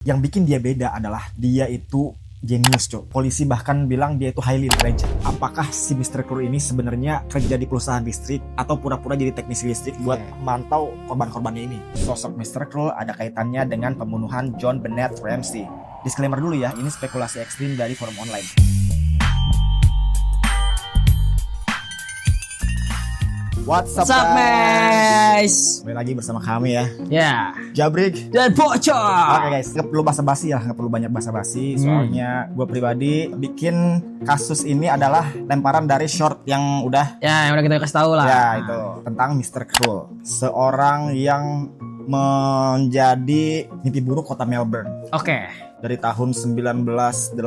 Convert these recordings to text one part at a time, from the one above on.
Yang bikin dia beda adalah dia itu jenius, cok. Polisi bahkan bilang dia itu highly intelligent. Apakah si Mr. Krull ini sebenarnya kerja di perusahaan listrik atau pura-pura jadi teknisi listrik buat mantau korban-korbannya ini? Sosok Mr. Krull ada kaitannya dengan pembunuhan John Bennett Ramsey. Disclaimer dulu ya, ini spekulasi ekstrim dari forum online. What's up guys? Kembali lagi bersama kami ya. Ya. Jabrik Dan Bocor. Oke guys, nggak perlu basa-basi ya, nggak perlu banyak basa-basi. Soalnya gue pribadi bikin kasus ini adalah lemparan dari short yang udah Ya, yang udah kita kasih tahu lah. ya itu tentang Mr. Krull, seorang yang menjadi mimpi buruk kota Melbourne Oke. dari tahun 1987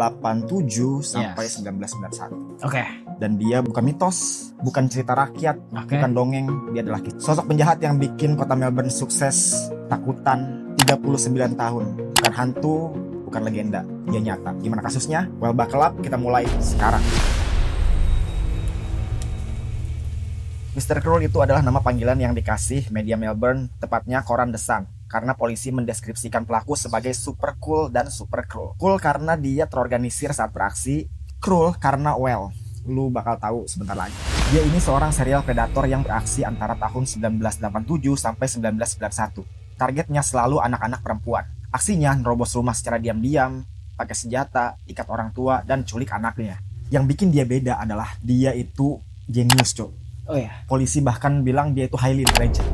sampai 1991. Oke. Dan dia bukan mitos, bukan cerita rakyat, Oke. bukan dongeng, dia adalah sosok penjahat yang bikin kota Melbourne sukses, takutan, 39 tahun. Bukan hantu, bukan legenda, dia nyata. Gimana kasusnya? Well, buckle up, kita mulai sekarang. Mr. Krull itu adalah nama panggilan yang dikasih media Melbourne, tepatnya koran The Sun. Karena polisi mendeskripsikan pelaku sebagai super cool dan super cruel. Cool karena dia terorganisir saat beraksi, cruel karena lu bakal tahu sebentar lagi. Dia ini seorang serial predator yang beraksi antara tahun 1987 sampai 1991. Targetnya selalu anak-anak perempuan. Aksinya nerobos rumah secara diam-diam, pakai senjata, ikat orang tua, dan culik anaknya. Yang bikin dia beda adalah dia itu jenius, cok. Oh ya. Polisi bahkan bilang dia itu highly intelligent.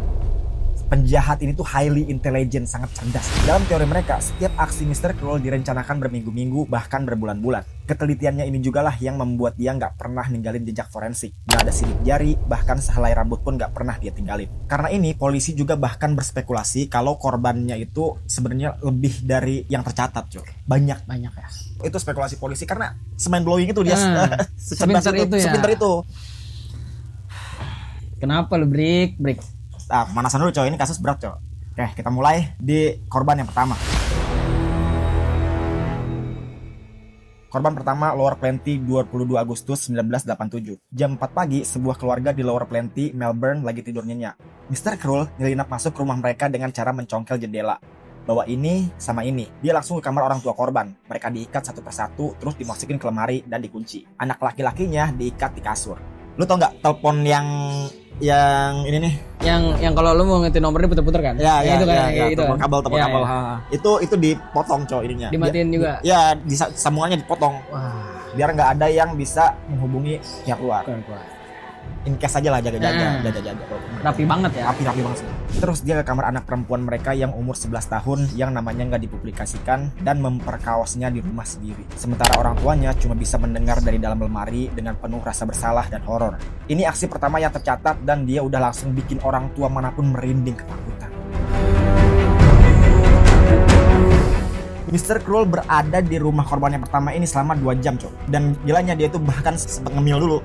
Penjahat ini tuh highly intelligent, sangat cerdas. Dalam teori mereka, setiap aksi Mr. Krull direncanakan berminggu-minggu, bahkan berbulan-bulan. Ketelitiannya ini juga lah yang membuat dia nggak pernah ninggalin jejak forensik. Nggak ada sidik jari, bahkan sehelai rambut pun nggak pernah dia tinggalin. Karena ini, polisi juga bahkan berspekulasi kalau korbannya itu sebenarnya lebih dari yang tercatat, cuy. Banyak ya. Itu spekulasi polisi karena mind blowing itu dia. Sepintar itu ya. Sepintar itu. Kenapa lu break? Pemanasan dulu coy, ini kasus berat coy. Oke, kita mulai di korban yang pertama. Korban pertama Lower Plenty 22 Agustus 1987. Jam 4 pagi, sebuah keluarga di Lower Plenty, Melbourne lagi tidur nyenyak. Mr. Krull nyelinap masuk ke rumah mereka dengan cara mencongkel jendela. Bawa ini sama ini. Dia langsung ke kamar orang tua korban. Mereka diikat satu persatu, terus dimasukin ke lemari dan dikunci. Anak laki-lakinya diikat di kasur. Lu tau nggak telepon yang ini nih, yang kalau lu mau ngetin nomornya puter-puter kan? ya itu kan, itu kan? kabel Ya. itu dipotong coy ininya, Dimatiin juga. Ya, sambungannya dipotong. Wah, Biar nggak ada yang bisa menghubungi pihak luar. keren. In case aja lah, jaga-jaga. Rapi banget ya. Rapi banget. Terus dia ke kamar anak perempuan mereka yang umur 11 tahun yang namanya nggak dipublikasikan dan memperkaosnya di rumah sendiri. Sementara orang tuanya cuma bisa mendengar dari dalam lemari dengan penuh rasa bersalah dan horor. Ini aksi pertama yang tercatat dan dia udah langsung bikin orang tua manapun merinding ketakutan. Mr. Krull berada di rumah korban yang pertama ini selama 2 jam, cok. Dan gilanya dia itu bahkan sempat ngemil dulu.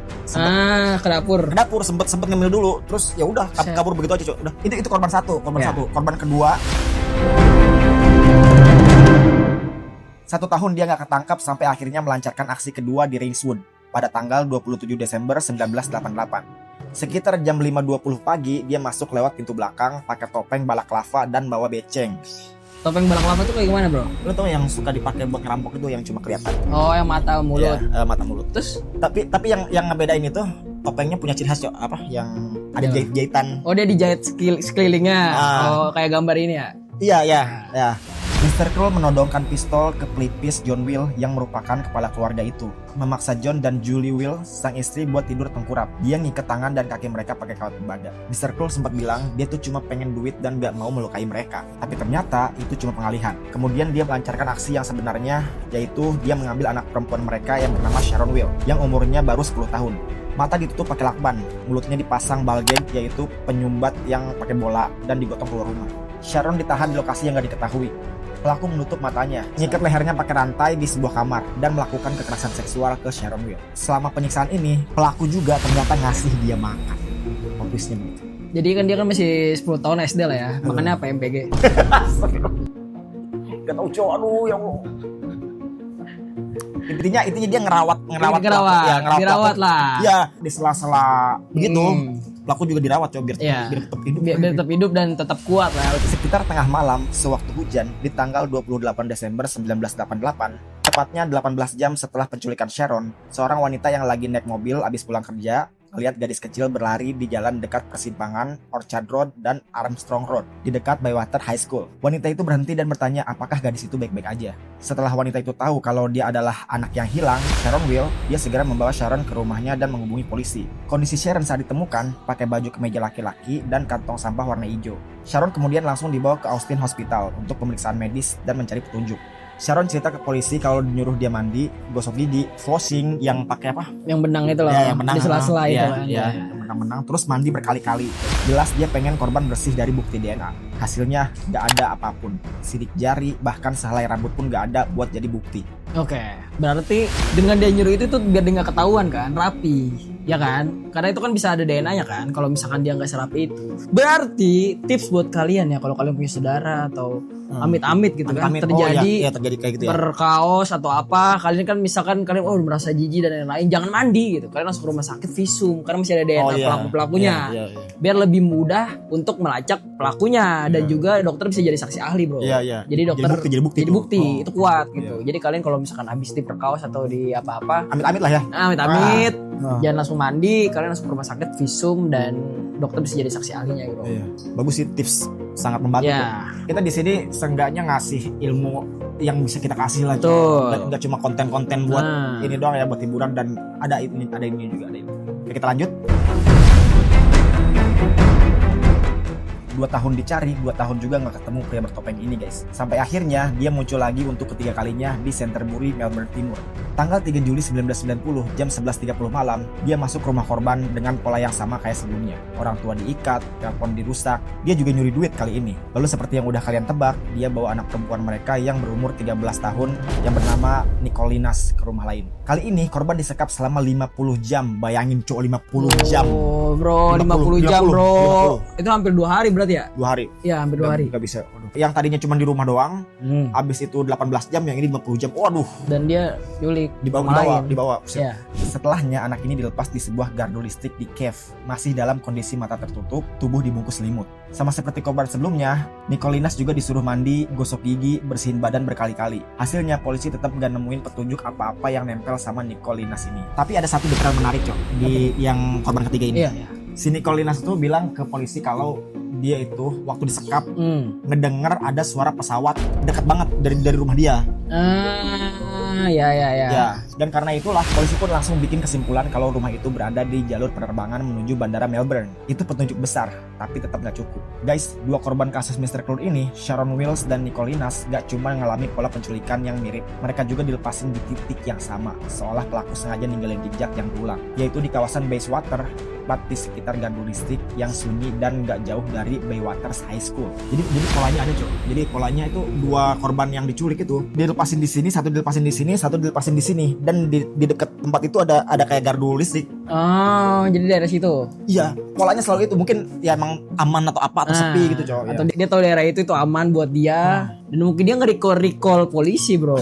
Ke dapur. Sempet ngemil dulu. Terus ya udah kabur begitu aja, cok. Udah. Itu korban satu. Korban kedua, 1 tahun dia nggak ketangkap sampai akhirnya melancarkan aksi kedua di Ringswood pada tanggal 27 Desember 1988. Sekitar jam 5.20 pagi dia masuk lewat pintu belakang pakai topeng balaklava dan bawa beceng. Topeng balaklava tuh kayak gimana, bro? Lo tau yang suka dipakai buat ngerampok itu yang cuma kelihatan? Oh, yang mata mulut. Ya, mata mulut. Terus tapi yang ngebedain itu topengnya punya ciri khas, cok. Apa? Yang ada jahit-jahitan. Oh, dia dijahit sekelilingnya. Oh, kayak gambar ini ya. Iya. Mr. Krull menodongkan pistol ke pelipis John Will yang merupakan kepala keluarga itu. Memaksa John dan Julie Will, sang istri, buat tidur tengkurap. Dia ngikat tangan dan kaki mereka pakai kawat tembaga. Mr. Krull sempat bilang dia tuh cuma pengen duit dan gak mau melukai mereka. Tapi ternyata itu cuma pengalihan. Kemudian dia melancarkan aksi yang sebenarnya, yaitu dia mengambil anak perempuan mereka yang bernama Sharon Will, yang umurnya baru 10 tahun. Mata ditutup pakai lakban, mulutnya dipasang ball gag, yaitu penyumbat yang pakai bola, dan digotong keluar rumah. Sharon ditahan di lokasi yang gak diketahui. Pelaku menutup matanya, nyikat lehernya pakai rantai di sebuah kamar, dan melakukan kekerasan seksual ke Sharon Will. Selama penyiksaan ini, pelaku juga ternyata ngasih dia makan. Fokusnya begitu. Jadi kan dia masih 10 tahun SD lah ya. Makanya apa MPG? Gak tau cowok, aduh ya Allah. Intinya dia ngerawat Dirawat lah. Ya, di sela-sela begitu. pelaku juga dirawat coba biar, Iya. biar tetap hidup. Biar tetap hidup dan tetap kuat lah. Sekitar tengah malam sewaktu hujan di tanggal 28 Desember 1988, tepatnya 18 jam setelah penculikan Sharon, seorang wanita yang lagi naik mobil abis pulang kerja melihat gadis kecil berlari di jalan dekat persimpangan Orchard Road dan Armstrong Road di dekat Bywater High School. Wanita itu berhenti dan bertanya apakah gadis itu baik-baik aja. Setelah wanita itu tahu kalau dia adalah anak yang hilang, Sharon Will, dia segera membawa Sharon ke rumahnya dan menghubungi polisi. Kondisi Sharon saat ditemukan pakai baju kemeja laki-laki dan kantong sampah warna hijau. Sharon kemudian langsung dibawa ke Austin Hospital untuk pemeriksaan medis dan mencari petunjuk. Sharon cerita ke polisi kalau nyuruh dia mandi, gosok gigi, flossing yang pakai apa? Yang benang itu loh. Ya, yang benang. Di sela-sela itu ya, kan. ya, benang-benang. Terus mandi berkali-kali. Jelas dia pengen korban bersih dari bukti DNA. Hasilnya nggak ada apapun. Sidik jari, bahkan sehelai rambut pun nggak ada buat jadi bukti. Oke, berarti dengan dia nyuruh itu tuh biar dia nggak ketahuan kan, rapi, ya kan? Karena itu kan bisa ada DNA-nya kan, kalau misalkan dia nggak serapi itu. Berarti tips buat kalian ya, kalau kalian punya saudara atau amit-amit gitu kan, Amit-amit. terjadi ya, terjadi kayak gitu ya. berkaos atau apa, kalian kan misalkan kalian merasa jijik dan lain-lain, jangan mandi gitu, kalian langsung ke rumah sakit visum, karena masih ada DNA pelaku-pelakunya, biar lebih mudah untuk melacak pelakunya dan juga dokter bisa jadi saksi ahli bro. Jadi dokter jadi bukti itu kuat gitu. Jadi kalian kalau misalkan habis diperkaos atau di apa-apa, amit-amit lah ya. Amit-amit, jangan langsung mandi, kalian langsung ke rumah sakit visum dan dokter bisa jadi saksi ahlinya gitu. Bagus sih, tips sangat membantu. Kita di sini seenggaknya ngasih ilmu yang bisa kita kasih lah. Nggak cuma konten-konten buat ini doang ya, buat hiburan, dan ada ini juga ada ini. Oke, kita lanjut. 2 tahun dicari, 2 tahun juga nggak ketemu pria bertopeng ini guys. Sampai akhirnya dia muncul lagi untuk ketiga kalinya di Centerbury, Melbourne Timur. Tanggal 3 Juli 1990 jam 11.30 malam, dia masuk ke rumah korban dengan pola yang sama kayak sebelumnya. Orang tua diikat, telepon dirusak, dia juga nyuri duit kali ini. Lalu seperti yang udah kalian tebak, dia bawa anak perempuan mereka yang berumur 13 tahun yang bernama Nicolinas ke rumah lain. Kali ini korban disekap selama 50 jam. Bayangin cok, 50 jam. Oh bro, 50 jam bro. 50. Itu hampir 2 hari berarti ya? 2 hari. Iya, hampir 2 hari. Gak bisa. Waduh. Yang tadinya cuma di rumah doang, habis itu 18 jam, yang ini 50 jam. Waduh. Dan dia nyulik. Dibawa. Ya. Setelahnya anak ini dilepas di sebuah gardu listrik di cave, masih dalam kondisi mata tertutup, tubuh dibungkus selimut. Sama seperti korban sebelumnya, Nicolinas juga disuruh mandi, gosok gigi, bersihin badan berkali-kali. Hasilnya polisi tetap gak nemuin petunjuk apa-apa yang nempel sama Nicolinas ini. Tapi ada satu detail menarik cok di yang korban ketiga ini. Si Nicolinas tuh bilang ke polisi kalau dia itu waktu disekap ngedenger ada suara pesawat dekat banget dari rumah dia. Ya. Dan karena itulah polisi pun langsung bikin kesimpulan kalau rumah itu berada di jalur penerbangan menuju bandara Melbourne. Itu petunjuk besar, tapi tetap gak cukup. Guys, 2 korban kasus Mr. Cloud ini, Sharon Wills dan Nicolinas, gak cuma ngalami pola penculikan yang mirip, mereka juga dilepasin di titik yang sama, seolah pelaku sengaja ninggalin jejak yang berulang, yaitu di kawasan Bayswater, tepat di sekitar gardu listrik yang sunyi dan gak jauh dari Bywater High School. Jadi polanya ada cok. Jadi polanya itu 2 korban yang diculik itu dilepasin di sini, satu dilepasin di sini, satu dilepasin di sini, dan di dekat tempat itu ada kayak gardu listrik. Oh, jadi daerah situ. Iya, polanya selalu itu. Mungkin ya emang aman atau apa atau sepi gitu cok. Atau dia tahu daerah itu aman buat dia, dan mungkin dia nge-recall polisi bro.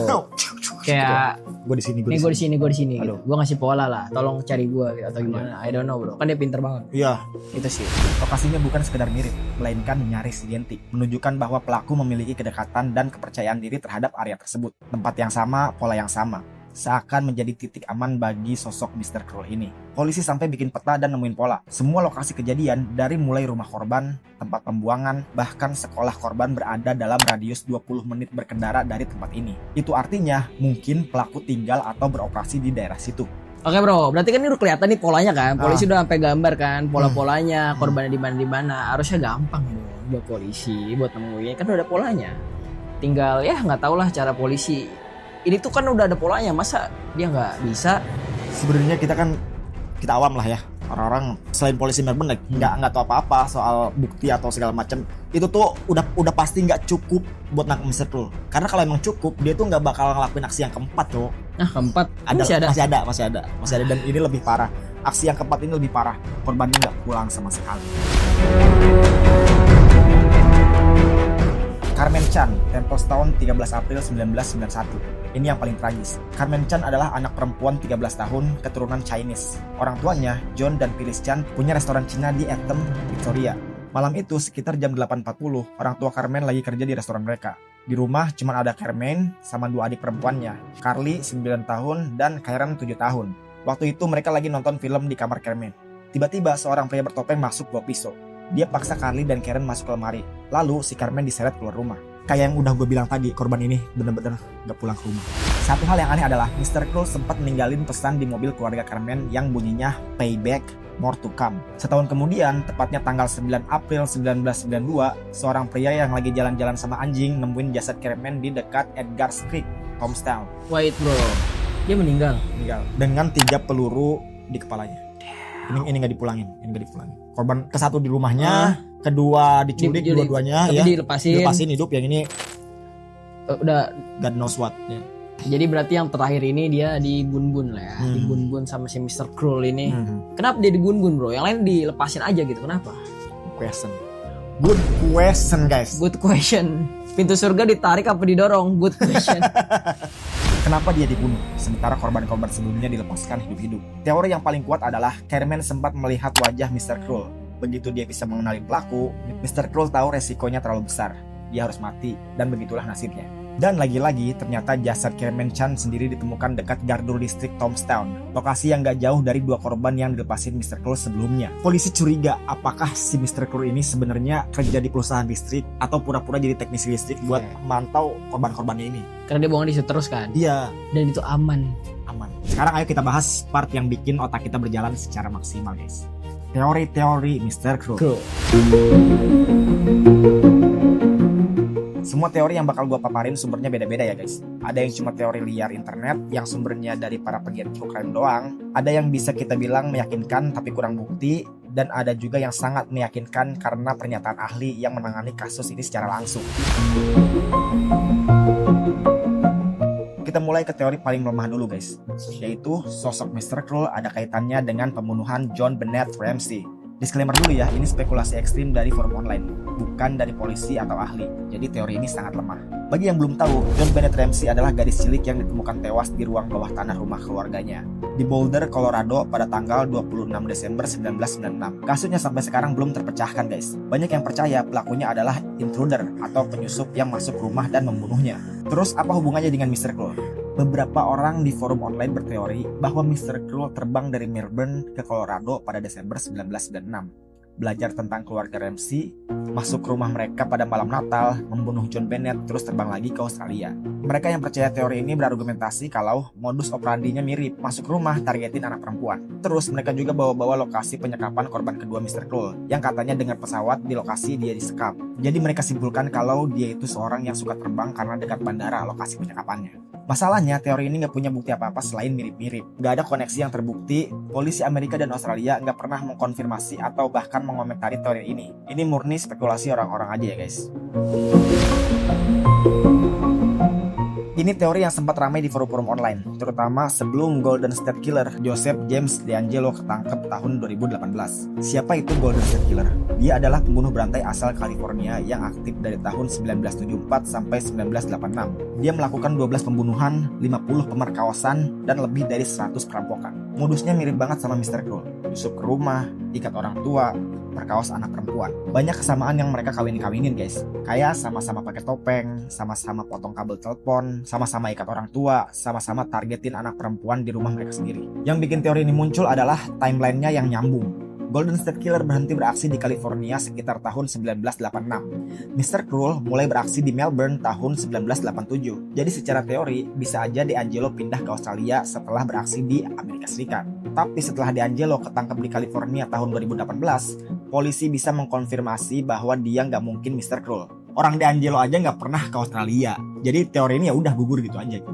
Kayak gue di sini, gue di sini gitu. Gue ngasih pola lah, tolong cari gue gitu, atau gimana. I don't know bro, kan dia pinter banget. Iya, itu sih. Lokasinya bukan sekedar mirip, melainkan nyaris identik, menunjukkan bahwa pelaku memiliki kedekatan dan kepercayaan diri terhadap area tersebut. Tempat yang sama, pola yang sama, seakan menjadi titik aman bagi sosok Mr. Kroll ini. Polisi sampai bikin peta dan nemuin pola. Semua lokasi kejadian, dari mulai rumah korban, tempat pembuangan, bahkan sekolah korban berada dalam radius 20 menit berkendara dari tempat ini. Itu artinya mungkin pelaku tinggal atau beroperasi di daerah situ. Oke bro, berarti kan ini udah kelihatan nih polanya kan. Polisi udah sampai gambar kan pola-polanya, korbannya di mana. Harusnya gampang gitu buat polisi buat nemuin, kan udah ada polanya. Tinggal ya nggak tahu lah cara polisi. Ini tuh kan udah ada polanya, masa dia nggak bisa? Sebenarnya kita awam lah ya, orang-orang selain polisi Melbourne nggak tahu apa-apa soal bukti atau segala macam. Itu tuh udah pasti nggak cukup buat nangkep Mr. Kroll. Karena kalau emang cukup, dia tuh nggak bakal ngelakuin aksi yang keempat cok. Keempat masih ada, dan ini lebih parah. Aksi yang keempat ini lebih parah. Korbannya nggak pulang sama sekali. Carmen Chan, Templestown 13 April 1991. Ini yang paling tragis. Carmen Chan adalah anak perempuan 13 tahun keturunan Chinese. Orang tuanya, John dan Phyllis Chan, punya restoran Cina di Etam, Victoria. Malam itu sekitar jam 8.40, orang tua Carmen lagi kerja di restoran mereka. Di rumah cuma ada Carmen sama dua adik perempuannya, Carly 9 tahun dan Karen 7 tahun. Waktu itu mereka lagi nonton film di kamar Carmen. Tiba-tiba seorang pria bertopeng masuk bawa pisau. Dia paksa Carly dan Karen masuk ke lemari. Lalu si Carmen diseret keluar rumah. Kayak yang udah gue bilang tadi, korban ini bener-bener gak pulang ke rumah. Satu hal yang aneh adalah Mr. Kroll sempat ninggalin pesan di mobil keluarga Carmen yang bunyinya "Payback, more to come". Setahun kemudian, tepatnya tanggal 9 April 1992, seorang pria yang lagi jalan-jalan sama anjing nemuin jasad Carmen di dekat Edgar's Creek, Tombstone. Wait bro, dia meninggal Dengan 3 peluru di kepalanya. Ini nggak dipulangin, Korban ke-1 di rumahnya, kedua diculik, dua-duanya tapi ya. dilepasin hidup, yang ini udah God knows what ya. Jadi berarti yang terakhir ini dia di Bun-Bun lah ya. Di Bun-Bun sama si Mr. Kroll ini. Kenapa dia di Bun-Bun bro? Yang lain dilepasin aja gitu, kenapa? Good question guys. Good question. Pintu surga ditarik apa didorong? Good question. Kenapa dia dibunuh, sementara korban-korban sebelumnya dilepaskan hidup-hidup? Teori yang paling kuat adalah Carmen sempat melihat wajah Mr. Kroll. Begitu dia bisa mengenali pelaku, Mr. Kroll tahu resikonya terlalu besar. Dia harus mati, dan begitulah nasibnya. Dan lagi-lagi, ternyata jasad Carmen Chan sendiri ditemukan dekat Gardur District Tombstone, lokasi yang gak jauh dari 2 korban yang dilepasin Mr. Kroll sebelumnya. Polisi curiga apakah si Mr. Kroll ini sebenarnya kerja di perusahaan listrik atau pura-pura jadi teknisi listrik buat mantau korban-korbannya ini. Karena dia bohong di situ terus kan? Iya. Dan itu aman. Sekarang ayo kita bahas part yang bikin otak kita berjalan secara maksimal guys. Teori-teori Mr. Kroll. Semua teori yang bakal gue paparin sumbernya beda-beda ya guys. Ada yang cuma teori liar internet yang sumbernya dari para pegiat true crime doang. Ada yang bisa kita bilang meyakinkan tapi kurang bukti. Dan ada juga yang sangat meyakinkan karena pernyataan ahli yang menangani kasus ini secara langsung. Kita mulai ke teori paling lemah dulu guys, yaitu sosok Mr. Kroll ada kaitannya dengan pembunuhan John Bennett Ramsey. Disclaimer dulu ya, ini spekulasi ekstrim dari forum online, bukan dari polisi atau ahli. Jadi teori ini sangat lemah. Bagi yang belum tahu, John Bennett Ramsey adalah gadis cilik yang ditemukan tewas di ruang bawah tanah rumah keluarganya di Boulder, Colorado pada tanggal 26 Desember 1996. Kasusnya sampai sekarang belum terpecahkan guys. Banyak yang percaya pelakunya adalah intruder atau penyusup yang masuk rumah dan membunuhnya. Terus apa hubungannya dengan Mr. Kroll? Beberapa orang di forum online berteori bahwa Mr. Kroll terbang dari Melbourne ke Colorado pada Desember 1996. Belajar tentang keluarga Ramsey, masuk ke rumah mereka pada malam Natal, membunuh John Bennett, terus terbang lagi ke Australia. Mereka yang percaya teori ini berargumentasi kalau modus operandinya mirip, masuk rumah, targetin anak perempuan. Terus mereka juga bawa-bawa lokasi penyekapan korban kedua Mr. Kroll, yang katanya dengan pesawat di lokasi dia disekap. Jadi mereka simpulkan kalau dia itu seorang yang suka terbang karena dekat bandara lokasi penyekapannya. Masalahnya, teori ini nggak punya bukti apa-apa selain mirip-mirip. Nggak ada koneksi yang terbukti, polisi Amerika dan Australia nggak pernah mengkonfirmasi atau bahkan mengomentari teori ini. Ini murni spekulasi orang-orang aja ya guys. Ini teori yang sempat ramai di forum-forum online, terutama sebelum Golden State Killer Joseph James DeAngelo ketangkep tahun 2018. Siapa itu Golden State Killer? Dia adalah pembunuh berantai asal California yang aktif dari tahun 1974 sampai 1986. Dia melakukan 12 pembunuhan, 50 pemerkosaan, dan lebih dari 100 perampokan. Modusnya mirip banget sama Mr. Kroll. Yusuf ke rumah, ikat orang tua, perkaos anak perempuan. Banyak kesamaan yang mereka kawin-kawinin guys. Kayak sama-sama pakai topeng, sama-sama potong kabel telepon, sama-sama ikat orang tua, sama-sama targetin anak perempuan di rumah mereka sendiri. Yang bikin teori ini muncul adalah timelinenya yang nyambung. Golden State Killer berhenti beraksi di California sekitar tahun 1986. Mr. Kroll mulai beraksi di Melbourne tahun 1987. Jadi secara teori bisa aja DeAngelo pindah ke Australia setelah beraksi di Amerika Serikat. Tapi setelah DeAngelo ketangkep di California tahun 2018, polisi bisa mengkonfirmasi bahwa dia nggak mungkin Mr. Kroll. Orang DeAngelo aja nggak pernah ke Australia. Jadi teori ini ya udah gugur gitu aja.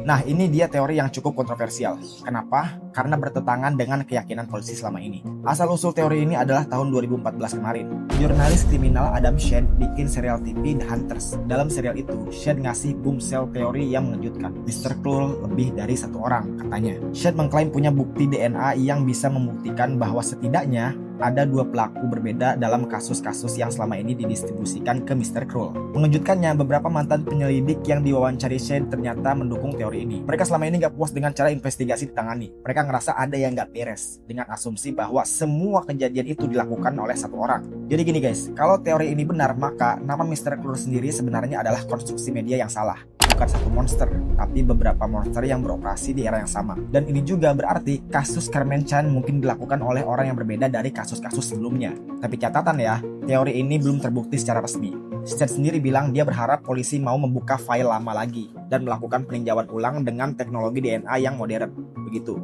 Nah, ini dia teori yang cukup kontroversial. Kenapa? Karena bertentangan dengan keyakinan polisi selama ini. Asal-usul teori ini adalah tahun 2014 kemarin. Jurnalis kriminal Adam Shedd bikin serial TV The Hunters. Dalam serial itu, Shedd ngasih bombshell teori yang mengejutkan. Mr. Kroll lebih dari satu orang, katanya. Shedd mengklaim punya bukti DNA yang bisa membuktikan bahwa setidaknya ada 2 pelaku berbeda dalam kasus-kasus yang selama ini didistribusikan ke Mr. Krull. Mengejutkannya, beberapa mantan penyelidik yang diwawancari Shane ternyata mendukung teori ini. Mereka selama ini gak puas dengan cara investigasi ditangani. Mereka ngerasa ada yang gak beres, dengan asumsi bahwa semua kejadian itu dilakukan oleh satu orang. Jadi gini guys, kalau teori ini benar, maka nama Mr. Krull sendiri sebenarnya adalah konstruksi media yang salah. Bukan satu monster, tapi beberapa monster yang beroperasi di era yang sama. Dan ini juga berarti kasus Carmen Chan mungkin dilakukan oleh orang yang berbeda dari kasus-kasus sebelumnya. Tapi catatan ya, teori ini belum terbukti secara resmi. Chan sendiri bilang dia berharap polisi mau membuka file lama lagi dan melakukan peninjauan ulang dengan teknologi DNA yang modern. Begitu.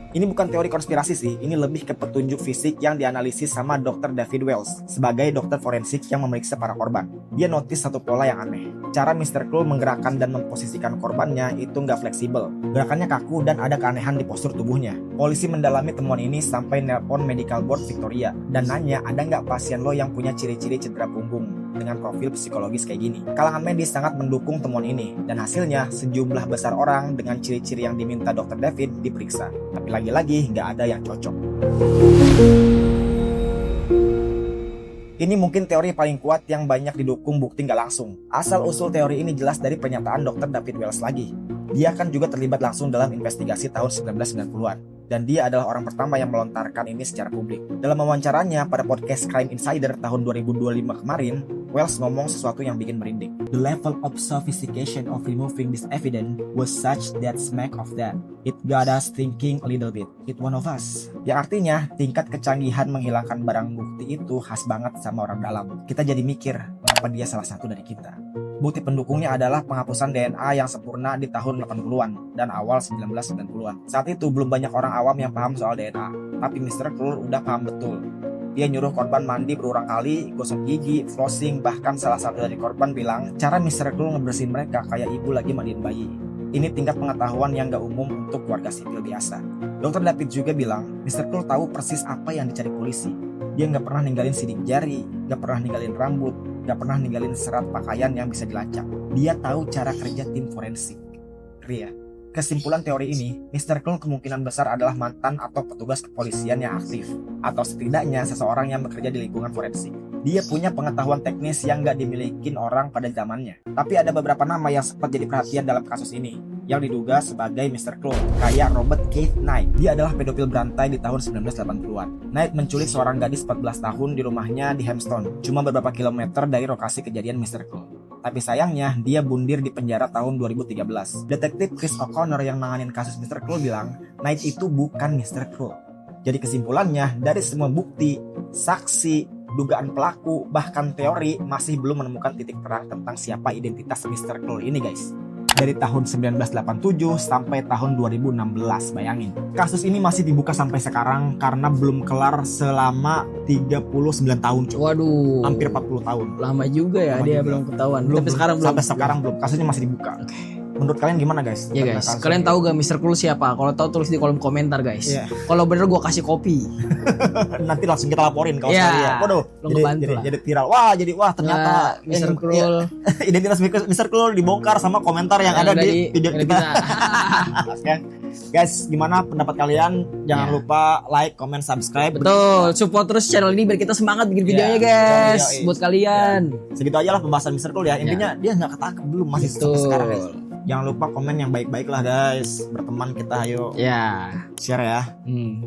Ini bukan teori konspirasi sih, ini lebih ke petunjuk fisik yang dianalisis sama Dr. David Wells sebagai dokter forensik yang memeriksa para korban. Dia notice satu pola yang aneh. Cara Mr. Krull menggerakkan dan memposisikan korbannya itu nggak fleksibel. Gerakannya kaku dan ada keanehan di postur tubuhnya. Polisi mendalami temuan ini sampai nelpon Medical Board Victoria dan nanya ada nggak pasien lo yang punya ciri-ciri cedera punggung dengan profil psikologis kayak gini. Kalangan medis sangat mendukung temuan ini dan hasilnya sejumlah besar orang dengan ciri-ciri yang diminta Dr. David diperiksa. Tapi lagi-lagi nggak ada yang cocok. Ini mungkin teori paling kuat yang banyak didukung bukti nggak langsung. Asal-usul teori ini jelas dari pernyataan Dr. David Wells lagi. Dia kan juga terlibat langsung dalam investigasi tahun 1990-an. Dan dia adalah orang pertama yang melontarkan ini secara publik. Dalam wawancaranya pada podcast Crime Insider tahun 2025 kemarin, Wells ngomong sesuatu yang bikin merinding. The level of sophistication of removing this evidence was such that smack of that. It got us thinking a little bit. It one of us. Yang artinya, tingkat kecanggihan menghilangkan barang bukti itu khas banget sama orang dalam. Kita jadi mikir, apa dia salah satu dari kita? Bukti pendukungnya adalah penghapusan DNA yang sempurna di tahun 80-an dan awal 1990-an. Saat itu belum banyak orang awam yang paham soal DNA, tapi Mr. Krull udah paham betul. Dia nyuruh korban mandi berulang kali, gosok gigi, flossing, bahkan salah satu dari korban bilang, cara Mr. Krull ngebersihin mereka kayak ibu lagi mandiin bayi. Ini tingkat pengetahuan yang gak umum untuk warga sipil biasa. Dr. David juga bilang, Mr. Krull tahu persis apa yang dicari polisi. Dia gak pernah ninggalin sidik jari, gak pernah ninggalin rambut, gak pernah ninggalin serat pakaian yang bisa dilacak. Dia tahu cara kerja tim forensik. Ria. Kesimpulan teori ini, Mr. Krull kemungkinan besar adalah mantan atau petugas kepolisian yang aktif, atau setidaknya seseorang yang bekerja di lingkungan forensik. Dia punya pengetahuan teknis yang gak dimiliki orang pada zamannya. Tapi ada beberapa nama yang sempat jadi perhatian dalam kasus ini, yang diduga sebagai Mr. Krull, kayak Robert Keith Knight. Dia adalah pedofil berantai di tahun 1980-an. Knight menculik seorang gadis 14 tahun di rumahnya di Hampstead, cuma beberapa kilometer dari lokasi kejadian Mr. Krull. Tapi sayangnya, dia bundir di penjara tahun 2013. Detektif Chris O'Connor yang nanganin kasus Mr. Krull bilang, Knight itu bukan Mr. Krull. Jadi kesimpulannya, dari semua bukti, saksi, dugaan pelaku, bahkan teori, masih belum menemukan titik terang tentang siapa identitas Mr. Krull ini guys. Dari tahun 1987 sampai tahun 2016, bayangin. Kasus ini masih dibuka sampai sekarang karena belum kelar selama 39 tahun cuy. Waduh. Hampir 40 tahun. Lama juga ya, dia belum ketahuan. Sampai sekarang belum. Sampai sekarang belum. Kasusnya masih dibuka. Menurut kalian gimana guys? Ya guys, kalian tahu gak Mr. Krull siapa? Kalau tahu tulis di kolom komentar guys. Kalau bener gue kasih kopi. Nanti langsung kita laporin kalau ya. Waduh, jadi viral. Wah ternyata Mr. Krull. Identitas Mr. Krull dibongkar sama komentar yang ada di video kita. Guys, gimana pendapat kalian? Jangan lupa like, comment, subscribe. Betul, support terus channel ini biar kita semangat bikin videonya guys. Buat kalian. Segitu aja lah pembahasan Mr. Krull ya. Intinya dia nggak ketangkep belum, masih sampai sekarang guys. Jangan lupa komen yang baik-baik lah guys. Berteman kita ayo. Share ya.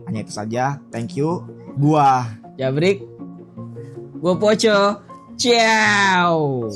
Hanya itu saja. Thank you. Gua Jabrik. Gua Poco. Ciao.